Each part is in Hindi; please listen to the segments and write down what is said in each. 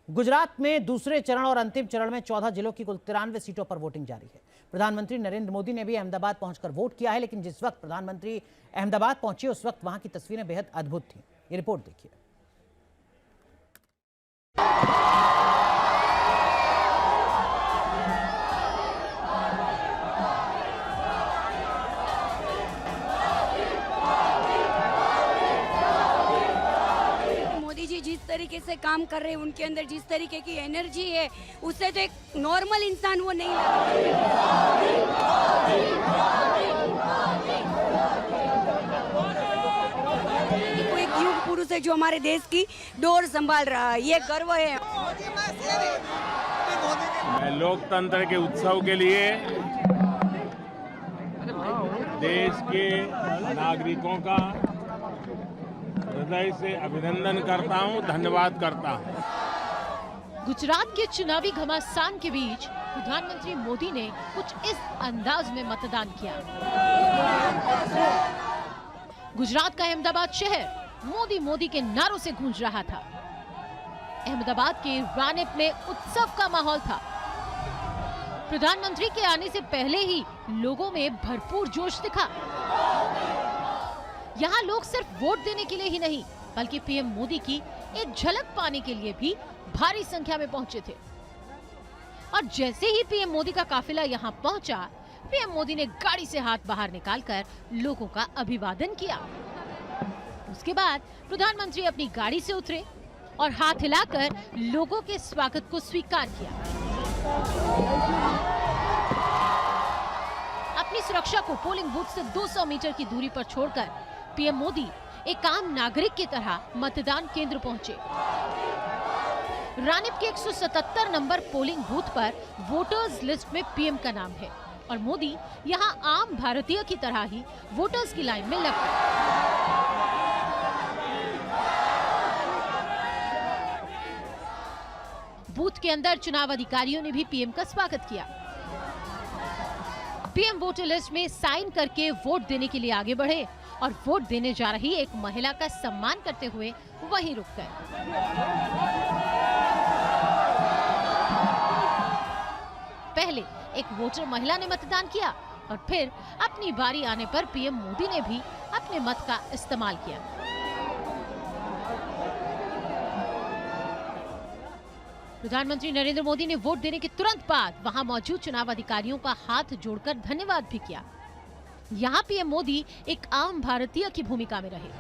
गुजरात में दूसरे चरण और अंतिम चरण में 14 जिलों की कुल 93 सीटों पर वोटिंग जारी है। प्रधानमंत्री नरेंद्र मोदी ने भी अहमदाबाद पहुंचकर वोट किया है, लेकिन जिस वक्त प्रधानमंत्री अहमदाबाद पहुंचे उस वक्त वहां की तस्वीरें बेहद अद्भुत थीं। ये रिपोर्ट देखिए। जिस तरीके से काम कर रहे हैं, उनके अंदर जिस तरीके की एनर्जी है, उससे तो एक नॉर्मल इंसान वो नहीं लगता। वो एक युग पुरुष है जो हमारे देश की डोर संभाल रहा है, ये गर्व है। मैं लोकतंत्र के उत्सव के लिए देश के नागरिकों का हृदय से अभिनंदन करता हूं, धन्यवाद करता हूं। गुजरात के चुनावी घमासान के बीच प्रधानमंत्री मोदी ने कुछ इस अंदाज में मतदान किया। गुजरात का अहमदाबाद शहर मोदी मोदी के नारों से गूंज रहा था। अहमदाबाद के रानिप में उत्सव का माहौल था। प्रधानमंत्री के आने से पहले ही लोगों में भरपूर जोश दिखा। यहाँ लोग सिर्फ वोट देने के लिए ही नहीं, बल्कि पीएम मोदी की एक झलक पाने के लिए भी भारी संख्या में पहुंचे थे। और जैसे ही पीएम मोदी का काफिला यहाँ पहुंचा, पीएम मोदी ने गाड़ी से हाथ बाहर निकालकर लोगों का अभिवादन किया। उसके बाद प्रधानमंत्री अपनी गाड़ी से उतरे और हाथ हिलाकर लोगों के स्वागत को स्वीकार किया। अपनी सुरक्षा को पोलिंग बूथ से 200 मीटर की दूरी पर छोड़कर पीएम मोदी एक आम नागरिक की तरह मतदान केंद्र पहुंचे। रानिप के 177 नंबर पोलिंग बूथ पर वोटर्स लिस्ट में पीएम का नाम है और मोदी यहां आम भारतीय की तरह ही वोटर्स की लाइन में लग गए। बूथ के अंदर चुनाव अधिकारियों ने भी पीएम का स्वागत किया। पीएम वोटर लिस्ट में साइन करके वोट देने के लिए आगे बढ़े और वोट देने जा रही एक महिला का सम्मान करते हुए वहीं रुक गए। पहले एक वोटर महिला ने मतदान किया और फिर अपनी बारी आने पर पीएम मोदी ने भी अपने मत का इस्तेमाल किया। प्रधानमंत्री नरेंद्र मोदी ने वोट देने के तुरंत बाद वहां मौजूद चुनाव अधिकारियों का हाथ जोड़कर धन्यवाद भी किया। यहाँ पीएम मोदी एक आम भारतीय की भूमिका में रहे।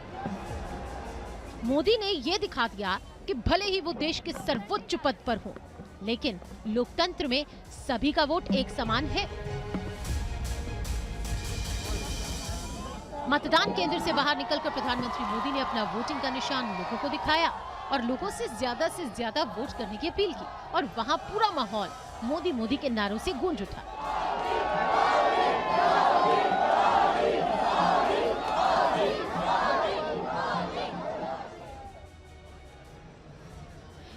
मोदी ने ये दिखा दिया कि भले ही वो देश के सर्वोच्च पद पर हो, लेकिन लोकतंत्र में सभी का वोट एक समान है। मतदान केंद्र से बाहर निकलकर प्रधानमंत्री मोदी ने अपना वोटिंग का निशान लोगों को दिखाया और लोगों से ज्यादा वोट करने की अपील की और वहां पूरा माहौल मोदी मोदी के नारों से गूंज उठा।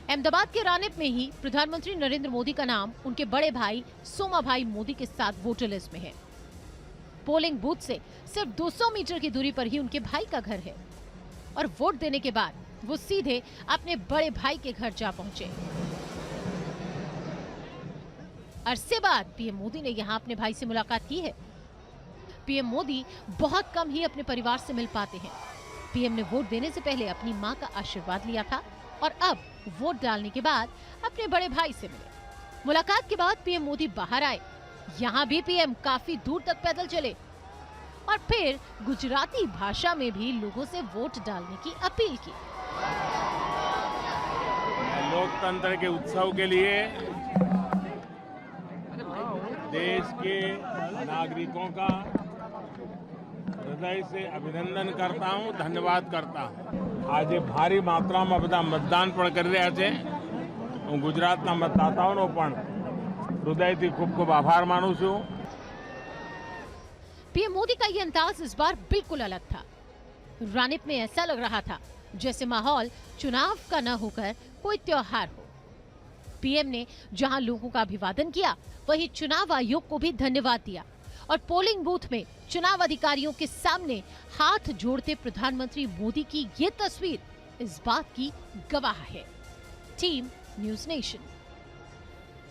अहमदाबाद के रानिप में ही प्रधानमंत्री नरेंद्र मोदी का नाम उनके बड़े भाई सोमा भाई मोदी के साथ वोटर लिस्ट में है। पोलिंग बूथ से सिर्फ 200 मीटर की दूरी पर ही उनके भाई का घर है और वोट देने के बाद वो सीधे अपने बड़े भाई के घर जा पहुंचे। अरसे बाद पीएम मोदी ने यहाँ अपने भाई से मुलाकात की है। पीएम मोदी बहुत कम ही अपने परिवार से मिल पाते हैं। पीएम ने वोट देने से पहले अपनी मां का आशीर्वाद लिया था और अब वोट डालने के बाद अपने बड़े भाई से मिले। मुलाकात के बाद पीएम मोदी बाहर आए। यहाँ भी पीएम काफी दूर तक पैदल चले और फिर गुजराती भाषा में भी लोगों से वोट डालने की अपील की। लोकतंत्र के उत्सव के लिए देश के नागरिकों का हृदय से अभिनंदन करता हूं, धन्यवाद करता हूं। आज भारी मात्रा में બધા મતદાન પણ કરી રહ્યા છે। હું ગુજરાતના મતદાતાઓનો પણ હૃદયથી ખૂબ ખૂબ આભાર માનું છું। पीएम मोदी का ये अंदाज इस बार बिल्कुल अलग था। रानिप में ऐसा लग रहा था जैसे माहौल चुनाव का न होकर कोई त्योहार हो। पीएम ने जहां लोगों का अभिवादन किया, वहीं चुनाव आयोग को भी धन्यवाद दिया और पोलिंग बूथ में चुनाव अधिकारियों के सामने हाथ जोड़ते प्रधानमंत्री मोदी की ये तस्वीर इस बात की गवाह है। Team news nation.